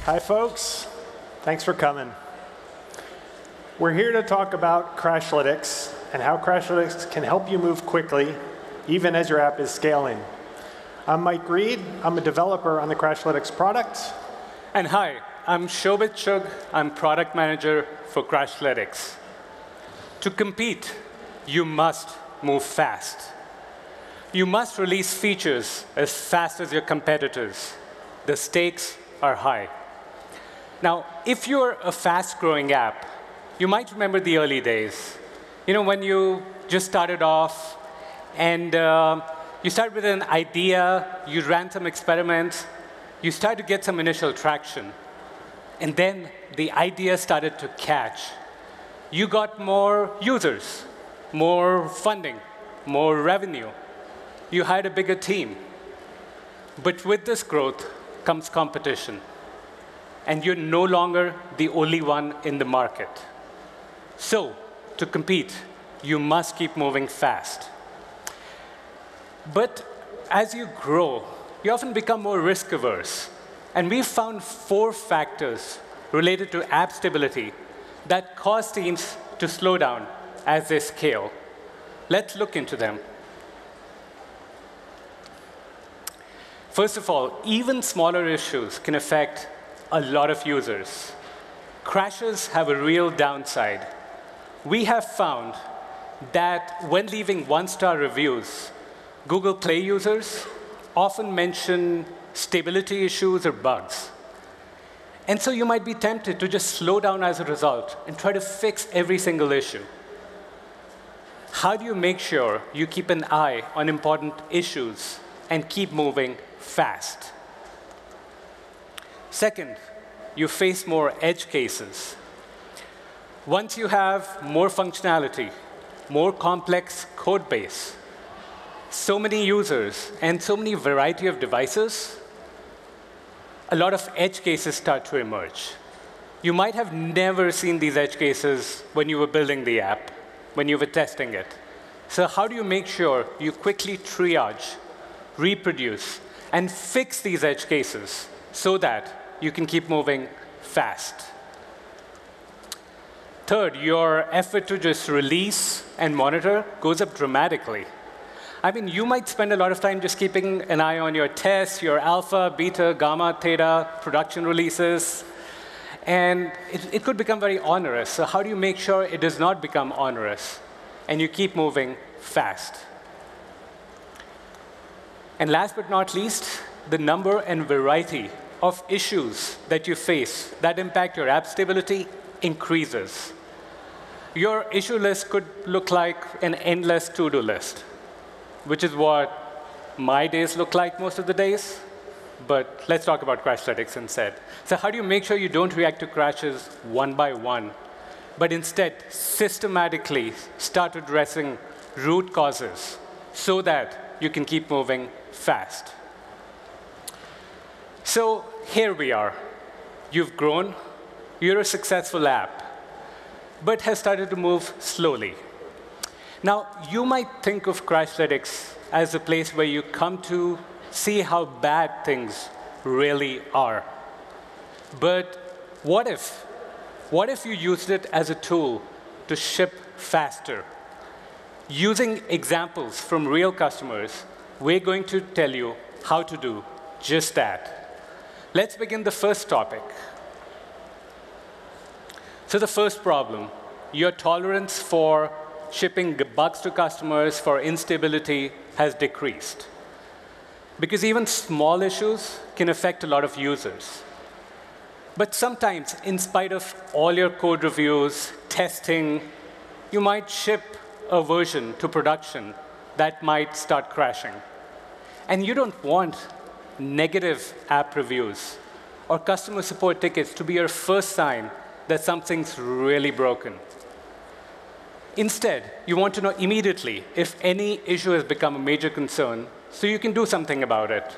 Hi, folks. Thanks for coming. We're here to talk about Crashlytics and how Crashlytics can help you move quickly, even as your app is scaling. I'm Mike Reed. I'm a developer on the Crashlytics product. And hi, I'm Shobhit Chugh. I'm product manager for Crashlytics. To compete, you must move fast. You must release features as fast as your competitors. The stakes are high. Now, if you're a fast-growing app, you might remember the early days. You know, when you just started off, and you started with an idea, you ran some experiments, you started to get some initial traction. And then the idea started to catch. You got more users, more funding, more revenue. You hired a bigger team. But with this growth comes competition. And you're no longer the only one in the market. So, to compete, you must keep moving fast. But as you grow, you often become more risk-averse. And we've found 4 factors related to app stability that cause teams to slow down as they scale. Let's look into them. First of all, even smaller issues can affect a lot of users. Crashes have a real downside. We have found that when leaving 1-star reviews, Google Play users often mention stability issues or bugs. And so you might be tempted to just slow down as a result and try to fix every single issue. How do you make sure you keep an eye on important issues and keep moving fast? Second, you face more edge cases. Once you have more functionality, more complex code base, so many users, and so many variety of devices, a lot of edge cases start to emerge. You might have never seen these edge cases when you were building the app, when you were testing it. So how do you make sure you quickly triage, reproduce, and fix these edge cases so that you can keep moving fast? Third, your effort to just release and monitor goes up dramatically. I mean, you might spend a lot of time just keeping an eye on your tests, your alpha, beta, gamma, theta, production releases. And it could become very onerous. So how do you make sure it does not become onerous and you keep moving fast? And last but not least, the number and variety of issues that you face that impact your app stability increases. Your issue list could look like an endless to-do list, which is what my days look like most of the days. But let's talk about Crashlytics instead. So how do you make sure you don't react to crashes one by one, but instead systematically start addressing root causes so that you can keep moving fast? So here we are. You've grown. You're a successful app, but has started to move slowly. Now, you might think of Crashlytics as a place where you come to see how bad things really are. But what if? What if you used it as a tool to ship faster? Using examples from real customers, we're going to tell you how to do just that. Let's begin the first topic. So the first problem, your tolerance for shipping bugs to customers for instability has decreased. Because even small issues can affect a lot of users. But sometimes, in spite of all your code reviews, testing, you might ship a version to production that might start crashing. And you don't want negative app reviews or customer support tickets to be your first sign that something's really broken. Instead, you want to know immediately if any issue has become a major concern so you can do something about it.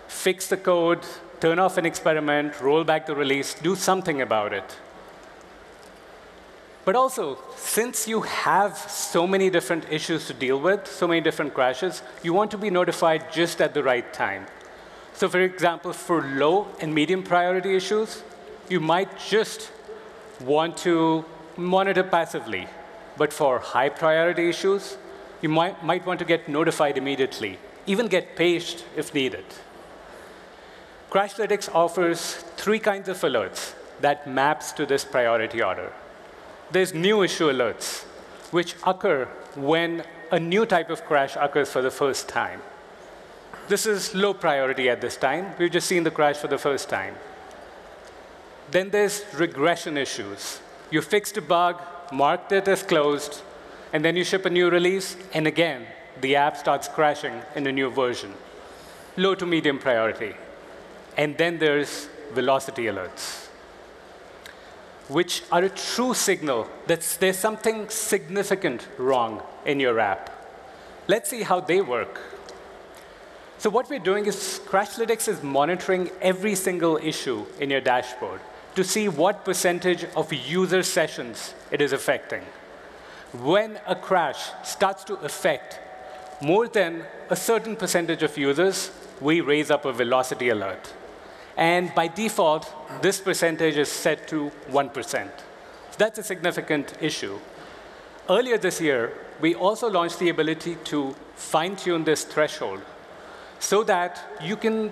Fix the code, turn off an experiment, roll back the release, do something about it. But also, since you have so many different issues to deal with, so many different crashes, you want to be notified just at the right time. So for example, for low and medium priority issues, you might just want to monitor passively. But for high priority issues, you might want to get notified immediately, even get paged if needed. Crashlytics offers 3 kinds of alerts that maps to this priority order. There's new issue alerts, which occur when a new type of crash occurs for the first time. This is low priority at this time. We've just seen the crash for the first time. Then there's regression issues. You fixed a bug, marked it as closed, and then you ship a new release, and again, the app starts crashing in a new version. Low to medium priority. And then there's velocity alerts, which are a true signal that there's something significant wrong in your app. Let's see how they work. So what we're doing is Crashlytics is monitoring every single issue in your dashboard to see what percentage of user sessions it is affecting. When a crash starts to affect more than a certain percentage of users, we raise up a velocity alert. And by default, this percentage is set to 1%. So that's a significant issue. Earlier this year, we also launched the ability to fine-tune this threshold so that you can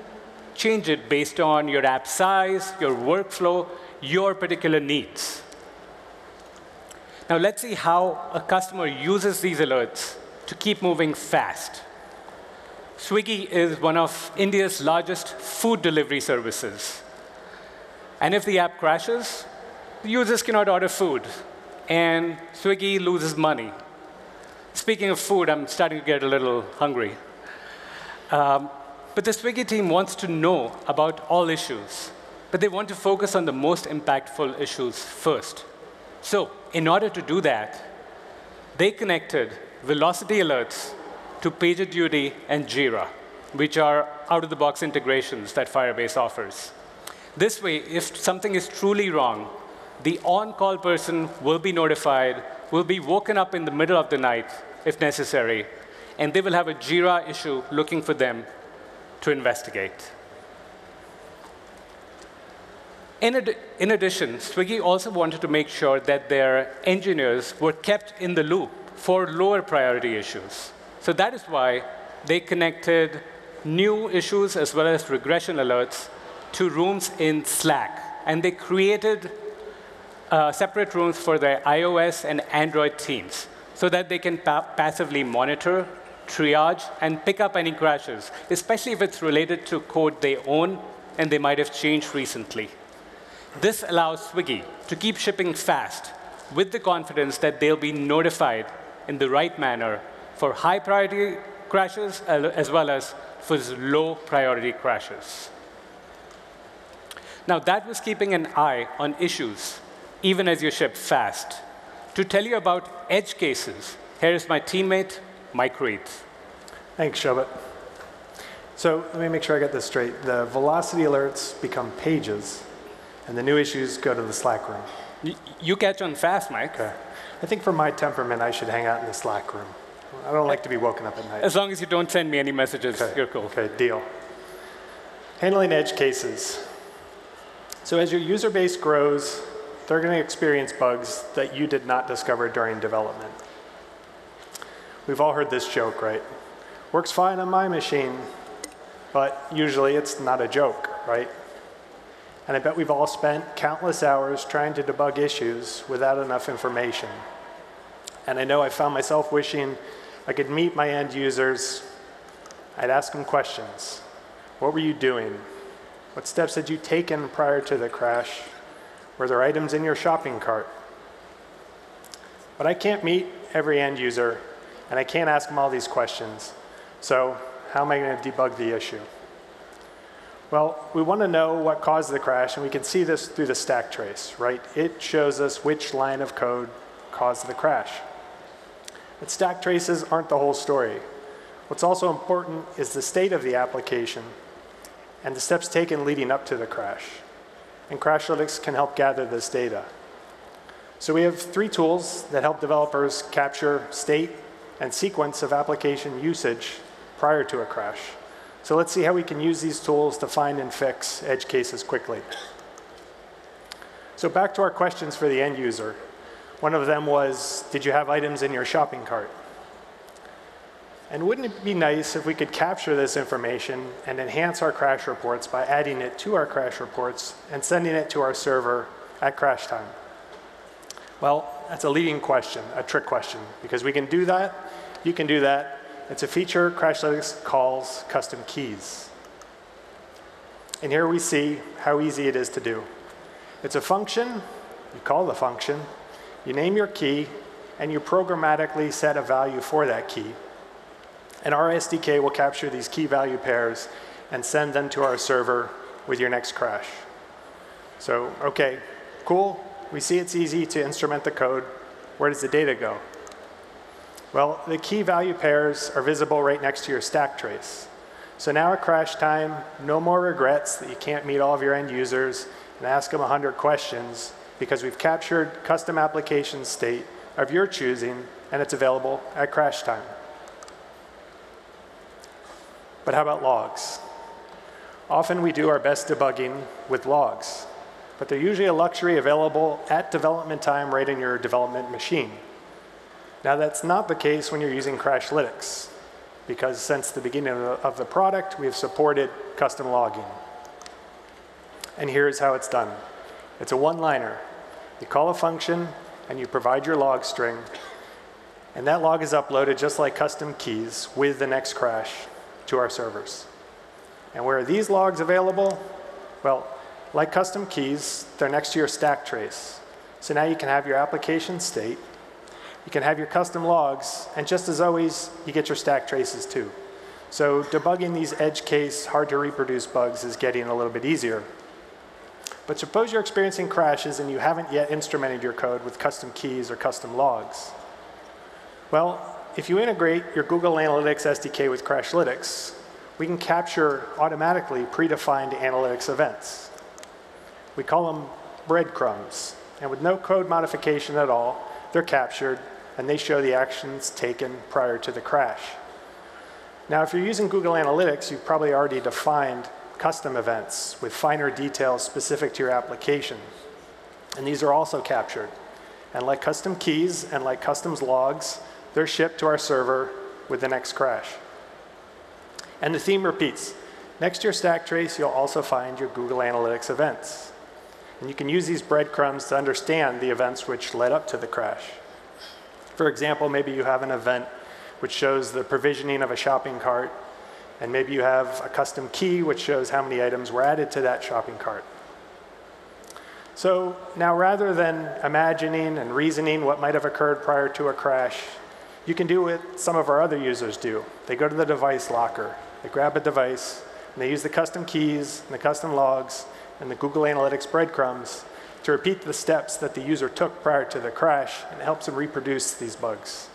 change it based on your app size, your workflow, your particular needs. Now let's see how a customer uses these alerts to keep moving fast. Swiggy is one of India's largest food delivery services. And if the app crashes, the users cannot order food, and Swiggy loses money. Speaking of food, I'm starting to get a little hungry. But the Swiggy team wants to know about all issues, but they want to focus on the most impactful issues first. So in order to do that, they connected velocity alerts to PagerDuty and Jira, which are out-of-the-box integrations that Firebase offers. This way, if something is truly wrong, the on-call person will be notified, will be woken up in the middle of the night, if necessary, and they will have a Jira issue looking for them to investigate. In addition, Swiggy also wanted to make sure that their engineers were kept in the loop for lower priority issues. So that is why they connected new issues as well as regression alerts to rooms in Slack. And they created separate rooms for their iOS and Android teams so that they can passively monitor, triage, and pick up any crashes, especially if it's related to code they own and they might have changed recently. This allows Swiggy to keep shipping fast with the confidence that they'll be notified in the right manner for high priority crashes as well as for low priority crashes. Now that was keeping an eye on issues, even as you ship fast. To tell you about edge cases, here is my teammate, Mike Reed. Thanks, Shobhit. So let me make sure I get this straight. The velocity alerts become pages, and the new issues go to the Slack room. You catch on fast, Mike. Okay. I think for my temperament, I should hang out in the Slack room. I don't like to be woken up at night. As long as you don't send me any messages, you're cool. Okay, deal. Handling edge cases. So as your user base grows, they're going to experience bugs that you did not discover during development. We've all heard this joke, right? Works fine on my machine, but usually it's not a joke, right? And I bet we've all spent countless hours trying to debug issues without enough information. And I know I found myself wishing I could meet my end users. I'd ask them questions. What were you doing? What steps had you taken prior to the crash? Were there items in your shopping cart? But I can't meet every end user, and I can't ask them all these questions. So how am I going to debug the issue? Well, we want to know what caused the crash, and we can see this through the stack trace, right? It shows us which line of code caused the crash. But stack traces aren't the whole story. What's also important is the state of the application and the steps taken leading up to the crash. And Crashlytics can help gather this data. So we have 3 tools that help developers capture state and sequence of application usage prior to a crash. So let's see how we can use these tools to find and fix edge cases quickly. So back to our questions for the end user. One of them was, did you have items in your shopping cart? And wouldn't it be nice if we could capture this information and enhance our crash reports by adding it to our crash reports and sending it to our server at crash time? Well, that's a leading question, a trick question, because we can do that. You can do that. It's a feature Crashlytics calls custom keys. And here we see how easy it is to do. It's a function. You call the function. You name your key, and you programmatically set a value for that key. And our SDK will capture these key value pairs and send them to our server with your next crash. So, OK, cool. We see it's easy to instrument the code. Where does the data go? Well, the key value pairs are visible right next to your stack trace. So now at crash time, no more regrets that you can't meet all of your end users and ask them 100 questions, because we've captured custom application state of your choosing, and it's available at crash time. But how about logs? Often we do our best debugging with logs, but they're usually a luxury available at development time right in your development machine. Now that's not the case when you're using Crashlytics, because since the beginning of the product, we have supported custom logging. And here's how it's done. It's a one-liner. You call a function, and you provide your log string, and that log is uploaded just like custom keys with the next crash to our servers. And where are these logs available? Well, like custom keys, they're next to your stack trace. So now you can have your application state, you can have your custom logs, and just as always, you get your stack traces too. So debugging these edge case, hard to reproduce bugs is getting a little bit easier. But suppose you're experiencing crashes and you haven't yet instrumented your code with custom keys or custom logs. Well, if you integrate your Google Analytics SDK with Crashlytics, we can capture automatically predefined analytics events. We call them breadcrumbs. And with no code modification at all, they're captured, and they show the actions taken prior to the crash. Now, if you're using Google Analytics, you've probably already defined custom events with finer details specific to your application. And these are also captured. And like custom keys and like customs logs, they're shipped to our server with the next crash. And the theme repeats. Next to your stack trace, you'll also find your Google Analytics events. And you can use these breadcrumbs to understand the events which led up to the crash. For example, maybe you have an event which shows the provisioning of a shopping cart, and maybe you have a custom key which shows how many items were added to that shopping cart. So now, rather than imagining and reasoning what might have occurred prior to a crash, you can do what some of our other users do. They go to the device locker, they grab a device, and they use the custom keys and the custom logs and the Google Analytics breadcrumbs to repeat the steps that the user took prior to the crash, and it helps them reproduce these bugs.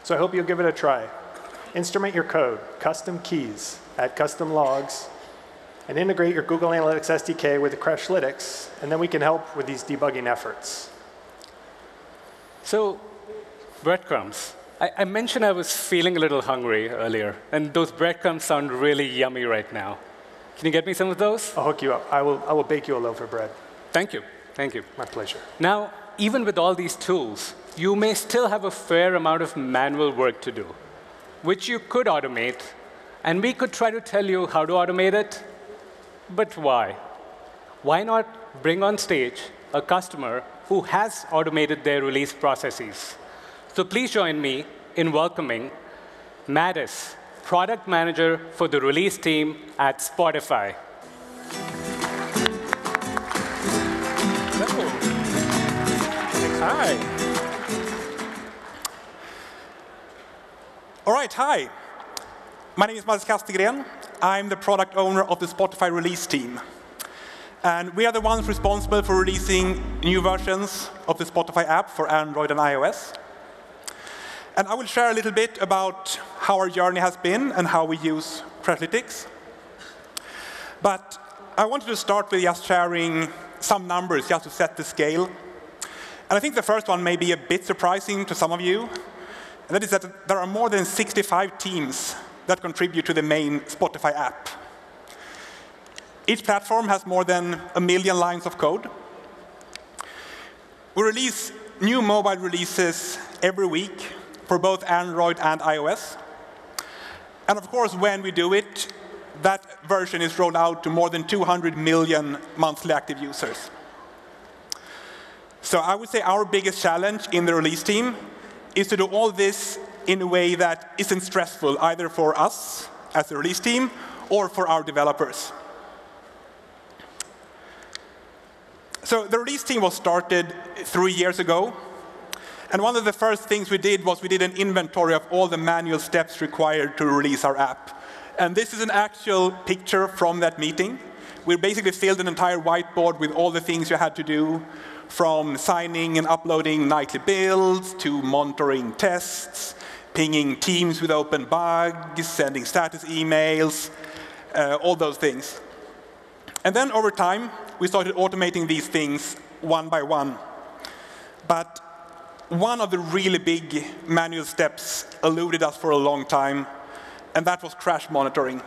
So I hope you'll give it a try. Instrument your code, custom keys, add custom logs, and integrate your Google Analytics SDK with the Crashlytics, and then we can help with these debugging efforts. So, breadcrumbs. I mentioned I was feeling a little hungry earlier, and those breadcrumbs sound really yummy right now. Can you get me some of those? I'll hook you up. I will bake you a loaf of bread. Thank you. Thank you. My pleasure. Now, even with all these tools, you may still have a fair amount of manual work to do, which you could automate, and we could try to tell you how to automate it. But why? Why not bring on stage a customer who has automated their release processes? So please join me in welcoming Mattis, product manager for the release team at Spotify. Hello. Hi. All right, hi. My name is Mattis Kastegren. I'm the product owner of the Spotify release team. And we are the ones responsible for releasing new versions of the Spotify app for Android and iOS. And I will share a little bit about how our journey has been and how we use Crashlytics. But I wanted to start with just sharing some numbers just to set the scale. And I think the first one may be a bit surprising to some of you. And that is that there are more than 65 teams that contribute to the main Spotify app. Each platform has more than 1 million lines of code. We release new mobile releases every week for both Android and iOS. And of course, when we do it, that version is rolled out to more than 200 million monthly active users. So I would say our biggest challenge in the release team is to do all this in a way that isn't stressful, either for us as a release team or for our developers. So the release team was started 3 years ago. And one of the first things we did was we did an inventory of all the manual steps required to release our app. And this is an actual picture from that meeting. We basically filled an entire whiteboard with all the things you had to do, from signing and uploading nightly builds, to monitoring tests, pinging teams with open bugs, sending status emails, all those things. And then over time, we started automating these things one by one. But one of the really big manual steps eluded us for a long time, and that was crash monitoring.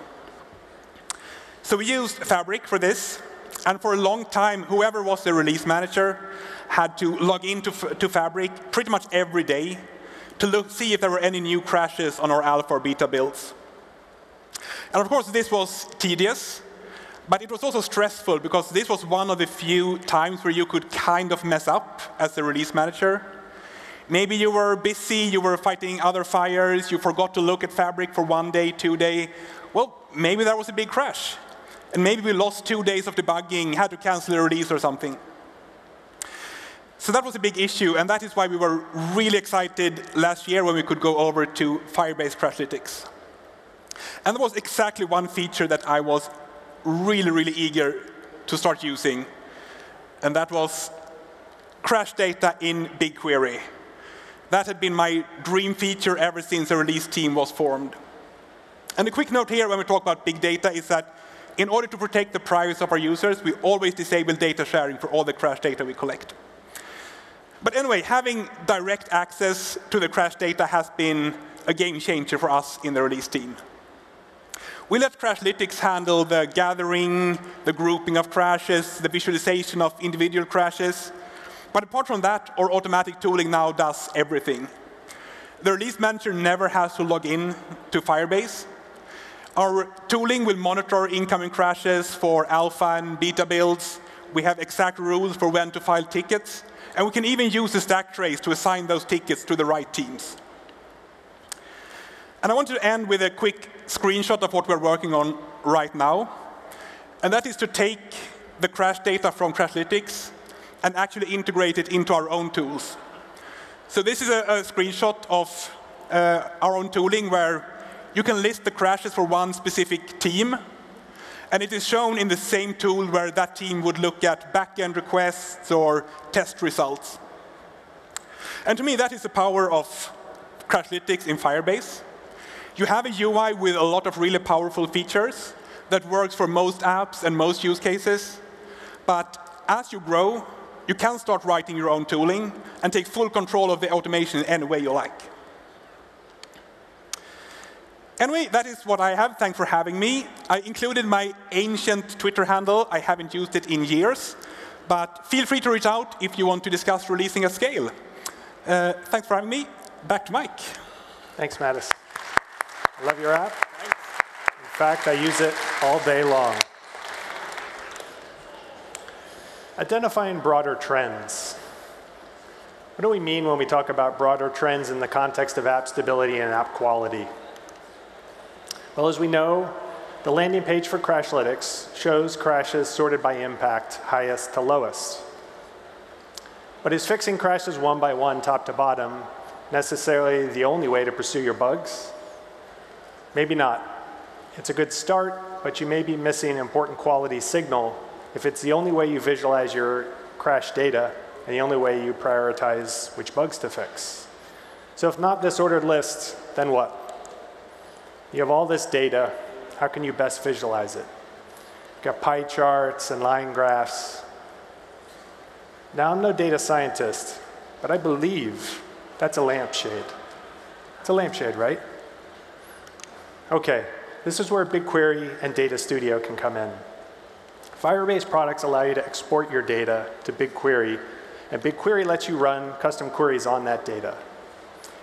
So we used Fabric for this, and for a long time, whoever was the release manager had to log into Fabric pretty much every day to see if there were any new crashes on our alpha or beta builds. And of course, this was tedious, but it was also stressful, because this was one of the few times where you could kind of mess up as the release manager. Maybe you were busy, you were fighting other fires, you forgot to look at Fabric for 1 day, 2 days. Well, maybe there was a big crash. And maybe we lost 2 days of debugging, had to cancel a release or something. So that was a big issue, and that is why we were really excited last year when we could go over to Firebase Crashlytics. And there was exactly one feature that I was really, really eager to start using, and that was crash data in BigQuery. That had been my dream feature ever since the release team was formed. And a quick note here when we talk about big data is that in order to protect the privacy of our users, we always disable data sharing for all the crash data we collect. But anyway, having direct access to the crash data has been a game changer for us in the release team. We let Crashlytics handle the gathering, the grouping of crashes, the visualization of individual crashes. But apart from that, our automatic tooling now does everything. The release manager never has to log in to Firebase. Our tooling will monitor incoming crashes for alpha and beta builds. We have exact rules for when to file tickets. And we can even use the stack trace to assign those tickets to the right teams. And I want to end with a quick screenshot of what we're working on right now. And that is to take the crash data from Crashlytics and actually integrate it into our own tools. So this is a screenshot of our own tooling where you can list the crashes for one specific team, and it is shown in the same tool where that team would look at backend requests or test results. And to me, that is the power of Crashlytics in Firebase. You have a UI with a lot of really powerful features that works for most apps and most use cases. But as you grow, you can start writing your own tooling and take full control of the automation any way you like. Anyway, that is what I have. Thanks for having me. I included my ancient Twitter handle. I haven't used it in years. But feel free to reach out if you want to discuss releasing at scale. Thanks for having me. Back to Mike. Thanks, Mattis. I love your app. Thanks. In fact, I use it all day long. Identifying broader trends. What do we mean when we talk about broader trends in the context of app stability and app quality? Well, as we know, the landing page for Crashlytics shows crashes sorted by impact, highest to lowest. But is fixing crashes one by one, top to bottom, necessarily the only way to pursue your bugs? Maybe not. It's a good start, but you may be missing an important quality signal if it's the only way you visualize your crash data and the only way you prioritize which bugs to fix. So if not this ordered list, then what? You have all this data. How can you best visualize it? You've got pie charts and line graphs. Now, I'm no data scientist, but I believe that's a lampshade. It's a lampshade, right? OK, this is where BigQuery and Data Studio can come in. Firebase products allow you to export your data to BigQuery, and BigQuery lets you run custom queries on that data.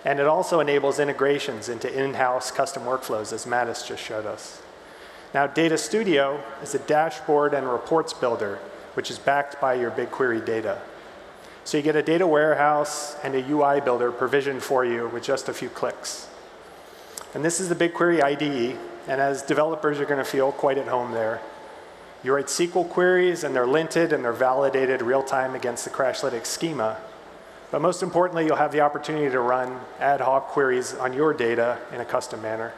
And it also enables integrations into in-house custom workflows, as Mattis just showed us. Now, Data Studio is a dashboard and reports builder, which is backed by your BigQuery data. So you get a data warehouse and a UI builder provisioned for you with just a few clicks. And this is the BigQuery IDE, and as developers, you're going to feel quite at home there. You write SQL queries, and they're linted, and they're validated real-time against the Crashlytics schema. But most importantly, you'll have the opportunity to run ad hoc queries on your data in a custom manner.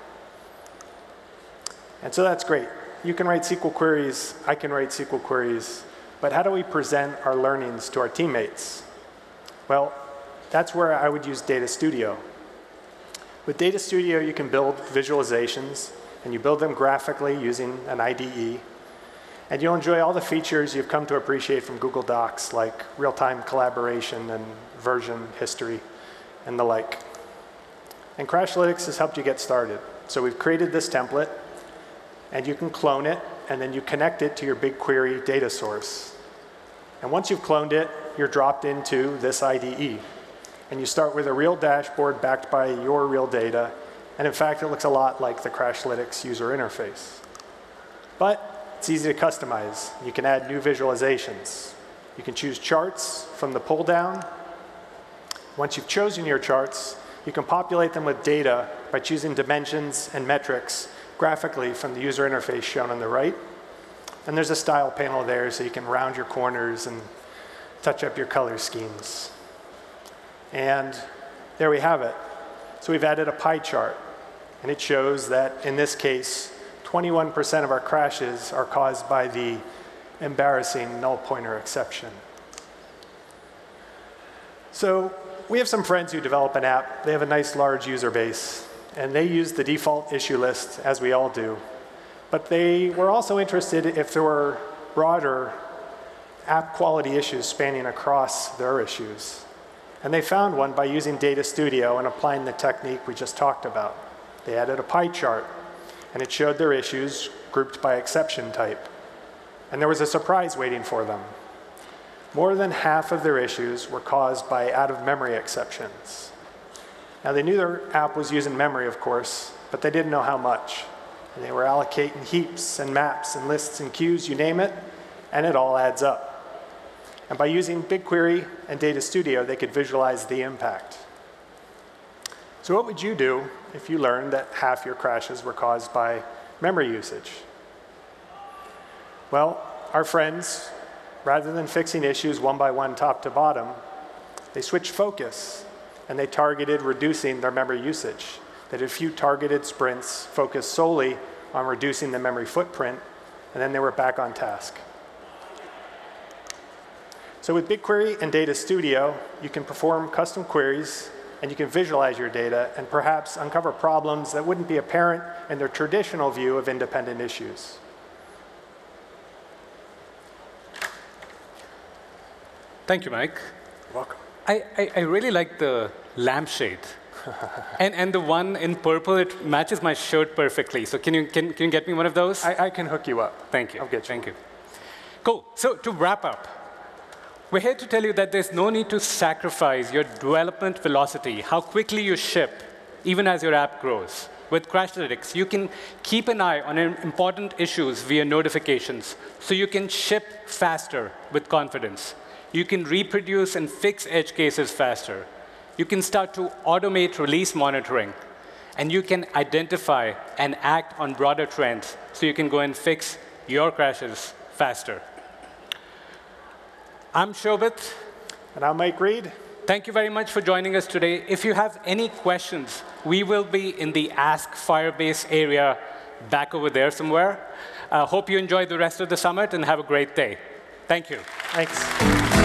And so that's great. You can write SQL queries. I can write SQL queries. But how do we present our learnings to our teammates? Well, that's where I would use Data Studio. With Data Studio, you can build visualizations, and you build them graphically using an IDE. And you'll enjoy all the features you've come to appreciate from Google Docs, like real-time collaboration and version history and the like. And Crashlytics has helped you get started. So we've created this template, and you can clone it, and then you connect it to your BigQuery data source. And once you've cloned it, you're dropped into this IDE. And you start with a real dashboard backed by your real data. And in fact, it looks a lot like the Crashlytics user interface. But it's easy to customize. You can add new visualizations. You can choose charts from the pull down. Once you've chosen your charts, you can populate them with data by choosing dimensions and metrics graphically from the user interface shown on the right. And there's a style panel there, so you can round your corners and touch up your color schemes. And there we have it. So we've added a pie chart. And it shows that, in this case, 21% of our crashes are caused by the embarrassing null pointer exception. So we have some friends who develop an app. They have a nice large user base. And they use the default issue list, as we all do. But they were also interested if there were broader app quality issues spanning across their issues. And they found one by using Data Studio and applying the technique we just talked about. They added a pie chart. And it showed their issues grouped by exception type. And there was a surprise waiting for them. More than half of their issues were caused by out-of-memory exceptions. Now, they knew their app was using memory, of course, but they didn't know how much. And they were allocating heaps and maps and lists and queues, you name it, and it all adds up. And by using BigQuery and Data Studio, they could visualize the impact. So what would you do if you learned that half your crashes were caused by memory usage? Well, our friends, rather than fixing issues one by one, top to bottom, they switched focus, and they targeted reducing their memory usage. They did a few targeted sprints focused solely on reducing the memory footprint, and then they were back on task. So with BigQuery and Data Studio, you can perform custom queries, and you can visualize your data and perhaps uncover problems that wouldn't be apparent in their traditional view of independent issues. Thank you, Mike. You're welcome. I really like the lampshade. and the one in purple, it matches my shirt perfectly. So can you get me one of those? I can hook you up. Thank you. I'll get you. Thank you. Cool. So to wrap up, we're here to tell you that there's no need to sacrifice your development velocity, how quickly you ship, even as your app grows. With Crashlytics, you can keep an eye on important issues via notifications, so you can ship faster with confidence. You can reproduce and fix edge cases faster. You can start to automate release monitoring. And you can identify and act on broader trends, so you can go and fix your crashes faster. I'm Shobhit. And I'm Mike Reed. Thank you very much for joining us today. If you have any questions, we will be in the Ask Firebase area back over there somewhere. Hope you enjoy the rest of the summit and have a great day. Thank you. Thanks.